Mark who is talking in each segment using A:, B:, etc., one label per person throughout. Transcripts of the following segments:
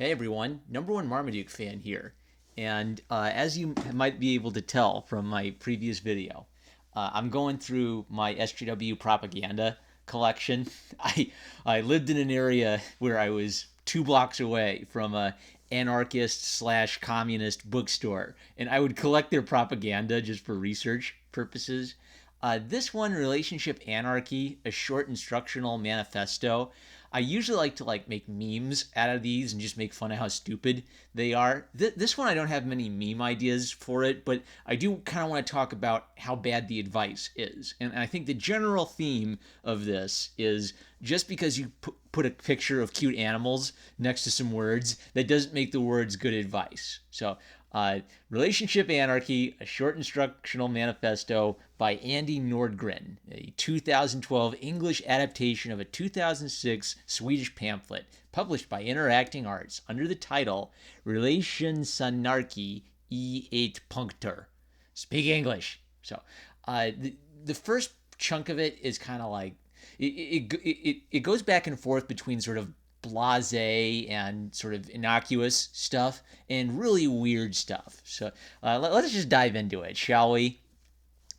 A: Hey everyone, number one Marmaduke fan here. And as you might be able to tell from my previous video, I'm going through my SJW propaganda collection. I lived in an area where I was 2 blocks away from a anarchist slash communist bookstore, and I would collect their propaganda just for research purposes. This one, Relationship Anarchy, a short instructional manifesto. I usually like to make memes out of these and just make fun of how stupid they are. This one I don't have many meme ideas for it, but I do kind of want to talk about how bad the advice is. And I think the general theme of this is just because you put a picture of cute animals next to some words, that doesn't make the words good advice. So uh, Relationship Anarchy, a short instructional manifesto by Andy Nordgren, a 2012 English adaptation of a 2006 Swedish pamphlet published by Interacting Arts under the title Relationsanarchy i ett punkter. Speak English. So the first chunk of it is kind of like it goes back and forth between sort of blase and sort of innocuous stuff and really weird stuff. So let's just dive into it, shall we?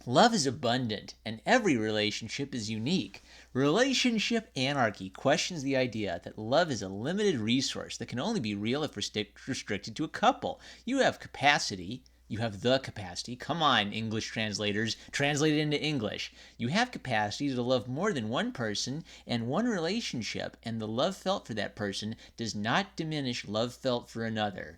A: Love is abundant, and every relationship is unique. Relationship anarchy questions the idea that love is a limited resource that can only be real if restricted to a couple. You have capacity. You have the capacity. Come on, English translators, translate it into English. You have capacity to love more than one person and one relationship, and the love felt for that person does not diminish love felt for another.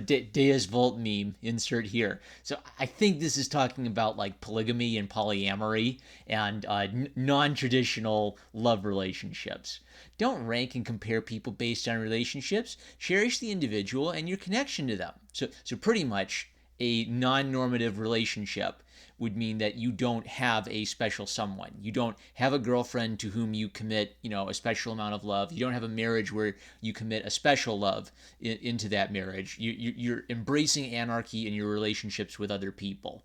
A: Deus Volt meme, insert here. So I think this is talking about like polygamy and polyamory and non traditional love relationships. Don't rank and compare people based on relationships. Cherish the individual and your connection to them. So pretty much a non normative relationship would mean that you don't have a special someone. You don't have a girlfriend to whom you commit, a special amount of love. You don't have a marriage where you commit a special love into that marriage. You're embracing anarchy in your relationships with other people.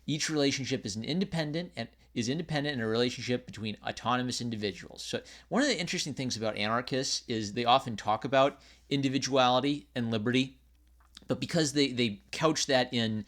A: Each relationship is independent in a relationship between autonomous individuals. So one of the interesting things about anarchists is they often talk about individuality and liberty, but because they couch that in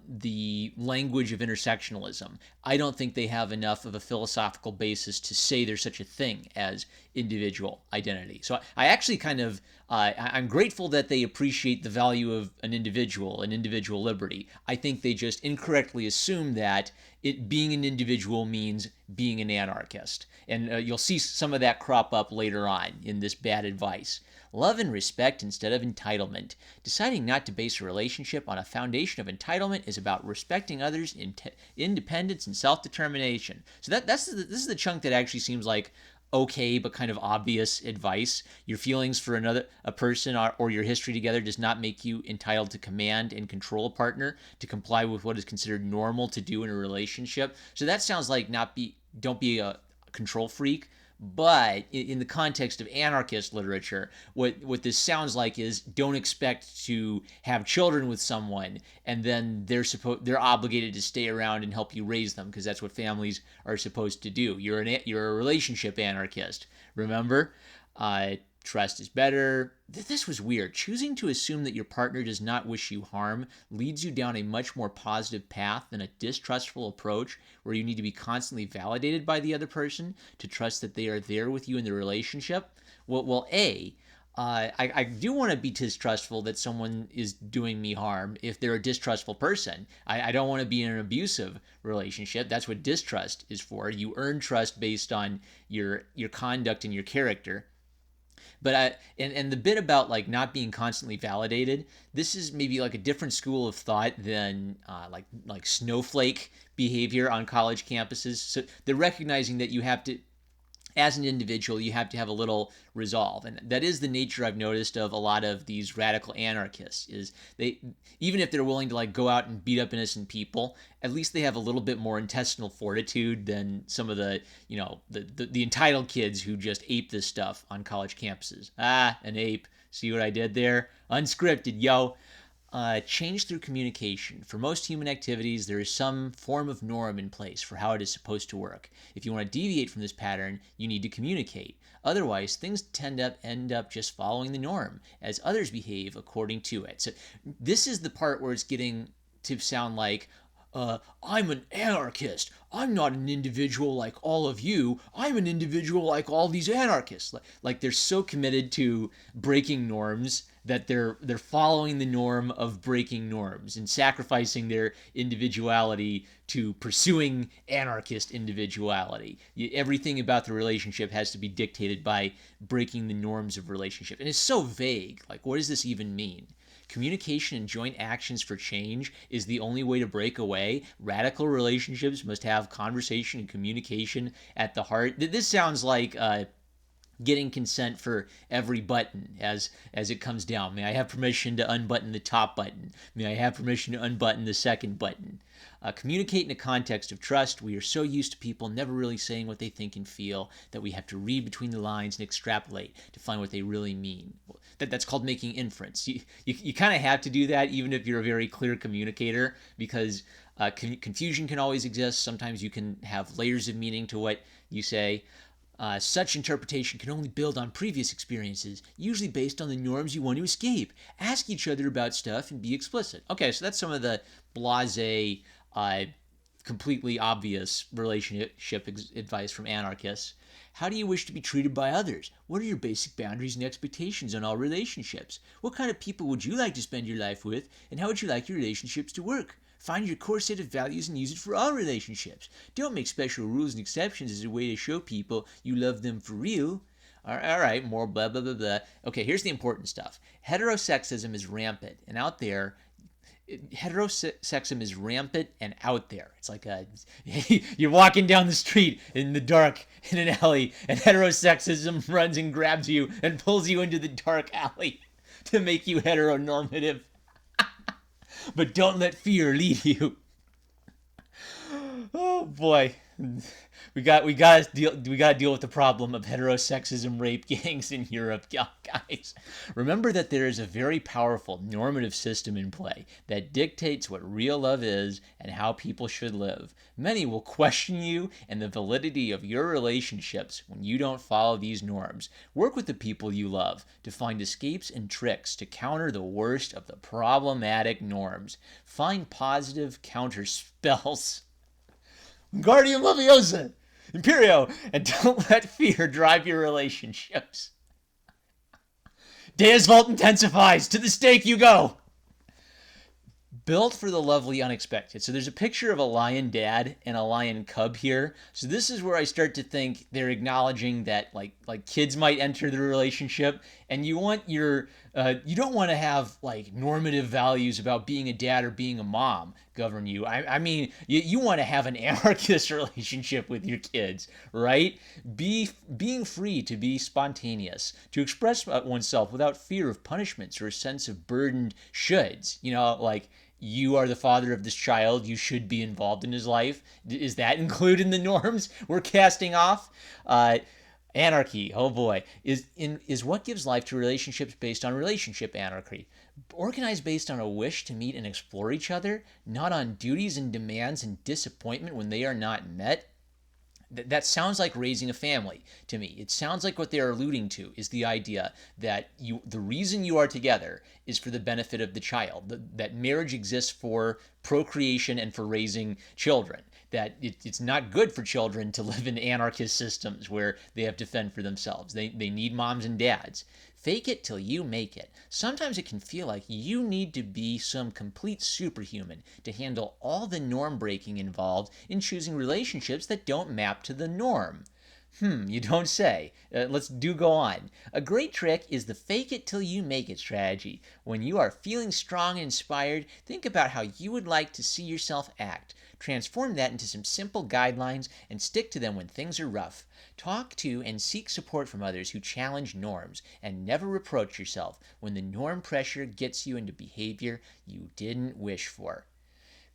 A: the language of intersectionalism, I don't think they have enough of a philosophical basis to say there's such a thing as individual identity. So I actually kind of I'm grateful that they appreciate the value of an individual and individual liberty. I think they just incorrectly assume that it being an individual means being an anarchist, and you'll see some of that crop up later on in this bad advice. Love and respect instead of entitlement. Deciding not to base a relationship on a foundation of entitlement is about respecting others' independence and self-determination. So this is the chunk that actually seems like okay but kind of obvious advice. Your feelings for a person or your history together does not make you entitled to command and control a partner to comply with what is considered normal to do in a relationship. So that sounds like don't be a control freak. But in the context of anarchist literature, what this sounds like is don't expect to have children with someone and then they're obligated to stay around and help you raise them because that's what families are supposed to do. You're a relationship anarchist. Remember, trust is better. This was weird. Choosing to assume that your partner does not wish you harm leads you down a much more positive path than a distrustful approach where you need to be constantly validated by the other person to trust that they are there with you in the relationship. I do want to be distrustful that someone is doing me harm if they're a distrustful person. I don't want to be in an abusive relationship. That's what distrust is for. You earn trust based on your conduct and your character. But and the bit about like not being constantly validated, this is maybe like a different school of thought than like snowflake behavior on college campuses. So they're recognizing that you have to, as an individual, you have to have a little resolve, and that is the nature I've noticed of a lot of these radical anarchists. Is they, even if they're willing to like go out and beat up innocent people, at least they have a little bit more intestinal fortitude than some of the the entitled kids who just ape this stuff on college campuses. An ape. See what I did there? Unscripted, yo. change through communication. For most human activities, there is some form of norm in place for how it is supposed to work. If you want to deviate from this pattern, you need to communicate. Otherwise, things tend to end up just following the norm as others behave according to it. So this is the part where it's getting to sound like, I'm an anarchist. I'm not an individual like all of you. I'm an individual like all these anarchists. Like they're so committed to breaking norms that they're following the norm of breaking norms and sacrificing their individuality to pursuing anarchist individuality. Everything about the relationship has to be dictated by breaking the norms of relationship. And it's so vague. Like, what does this even mean? Communication and joint actions for change is the only way to break away. Radical relationships must have conversation and communication at the heart. This sounds like getting consent for every button as it comes down. May I have permission to unbutton the top button? May I have permission to unbutton the second button? Communicate in a context of trust. We are so used to people never really saying what they think and feel that we have to read between the lines and extrapolate to find what they really mean. That's called making inference. You kind of have to do that even if you're a very clear communicator, because confusion can always exist. Sometimes you can have layers of meaning to what you say. Such interpretation can only build on previous experiences, usually based on the norms you want to escape. Ask each other about stuff and be explicit. Okay, so that's some of the blasé, completely obvious relationship advice from anarchists. How do you wish to be treated by others? What are your basic boundaries and expectations on all relationships? What kind of people would you like to spend your life with, and how would you like your relationships to work? Find your core set of values and use it for all relationships. Don't make special rules and exceptions as a way to show people you love them for real. All right, more blah, blah, blah, blah. Okay, here's the important stuff. Heterosexism is rampant, and out there, heterosexism is rampant and out there. It's like you're walking down the street in the dark in an alley, and heterosexism runs and grabs you and pulls you into the dark alley to make you heteronormative. But don't let fear lead you. Oh boy. We got to deal with the problem of heterosexism rape gangs in Europe, guys. Remember that there is a very powerful normative system in play that dictates what real love is and how people should live. Many will question you and the validity of your relationships when you don't follow these norms. Work with the people you love to find escapes and tricks to counter the worst of the problematic norms. Find positive counter spells. Guardian Leviosa, Imperio, and don't let fear drive your relationships. Deus Vult intensifies. To the stake you go. Built for the lovely unexpected. So there's a picture of a lion dad and a lion cub here. So this is where I start to think they're acknowledging that like kids might enter the relationship, and you want your you don't want to have like normative values about being a dad or being a mom govern you. I mean, you want to have an anarchist relationship with your kids, right? Being free to be spontaneous, to express oneself without fear of punishments or a sense of burdened shoulds. You know, like, you are the father of this child, you should be involved in his life. Is that included in the norms we're casting off? Anarchy, oh boy, is what gives life to relationships based on relationship anarchy. Organized based on a wish to meet and explore each other, not on duties and demands and disappointment when they are not met. That sounds like raising a family to me. It sounds like what they're alluding to is the idea that the reason you are together is for the benefit of the child, that marriage exists for procreation and for raising children, that it's not good for children to live in anarchist systems where they have to fend for themselves. They need moms and dads. Fake it till you make it. Sometimes it can feel like you need to be some complete superhuman to handle all the norm breaking involved in choosing relationships that don't map to the norm. You don't say. Let's go on. A great trick is the fake it till you make it strategy. When you are feeling strong and inspired, think about how you would like to see yourself act. Transform that into some simple guidelines and stick to them when things are rough. Talk to and seek support from others who challenge norms, and never reproach yourself when the norm pressure gets you into behavior you didn't wish for.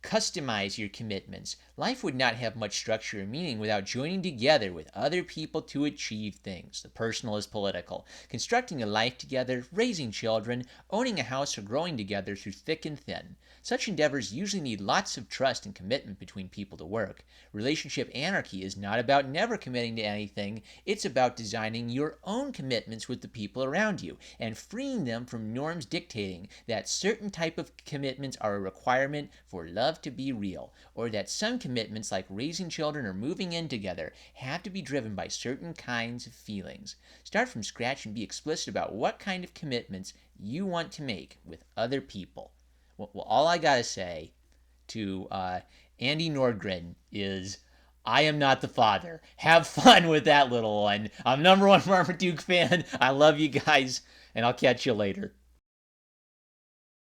A: Customize your commitments. Life would not have much structure or meaning without joining together with other people to achieve things. The personal is political. Constructing a life together, raising children, owning a house, or growing together through thick and thin. Such endeavors usually need lots of trust and commitment between people to work. Relationship anarchy is not about never committing to anything. It's about designing your own commitments with the people around you and freeing them from norms dictating that certain type of commitments are a requirement for love to be real, or that some commitments like raising children or moving in together have to be driven by certain kinds of feelings. Start from scratch and be explicit about what kind of commitments you want to make with other people. Well, all I gotta say to Andy Nordgren is, I am not the father. Have fun with that little one. I'm #1 Marmaduke fan. I love you guys, and I'll catch you later.